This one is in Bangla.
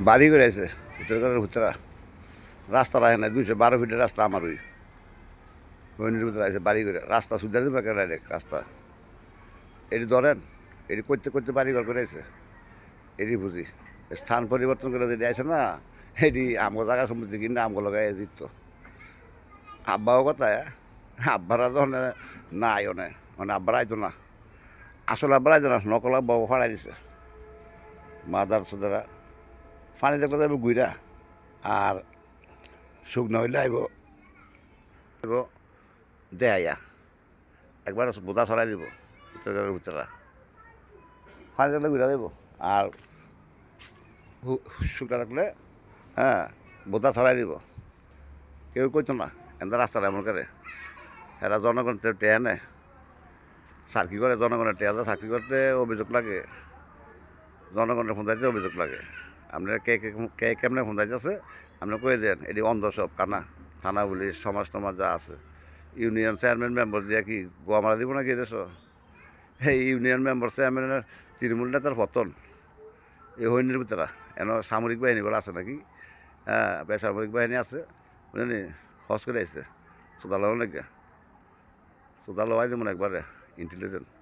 বাড়ি করে আছে উত্তরগড়ের ভিতরা রাস্তা রাখে না 212 ফিটের রাস্তা আমার ওই হইনের ভিতরে আছে বাড়ি করে রাস্তা সুবিধা দেবে ডাইরেক্ট রাস্তা এটি ধরেন এটি করতে করতে বাড়ি ঘর করে আছে এটি বুঝি স্থান পরিবর্তন করে যদি আছে না এটি আমগো জায়গা সম্পত্তি কিনে আমগো লাগাই জিততো আব্বাও কথা আব্বারা যখন না আইও না মানে আব্বারা আইতো না আসলে আব্বারা আইতো না নকল আব্বাও ফাড়াই দিছে মাদার সুদারা পানি দেখলে যাবে গুইরা আর শুকনো হইলে আইব দেয়া একবার বোধা ছড়াই দিব উত্তরগড়ের ভিতরা পানি দেখলে গুইরা দেব আর শুকনা থাকলে হ্যাঁ বোধা ছড়াই দিব কেউ কইতো না এমন রাস্তাটা এমন করে এরা জনগণ টেয়া নেয় চাকরি করে জনগণের টেয়া চাকরি করতে অভিযোগ লাগে জনগণের ফোন যাইতে অভিযোগ লাগে আপনারা কে কেমনে ফোন যাইতেছে আপনারা কয়ে দেন এটি অন্ধ সব কানা থানা পুলিশ সমাজ টমাজ যা আছে ইউনিয়ন চেয়ারম্যান মেম্বার দিয়ে কি গোয়া মারা দিব নাকি দেশ এই ইউনিয়ন মেম্বার চেয়ারম্যানের তৃণমূল নেতার পতন এই হইনের ভিতরে এন সামরিক বাহিনী বলে আছে নাকি হ্যাঁ বেসামরিক বাহিনী আছে বুঝলেন হজ করে আসছে সোদালো নাকি সোদালো আই যেমন একবারে ইন্টেলিজেন্ট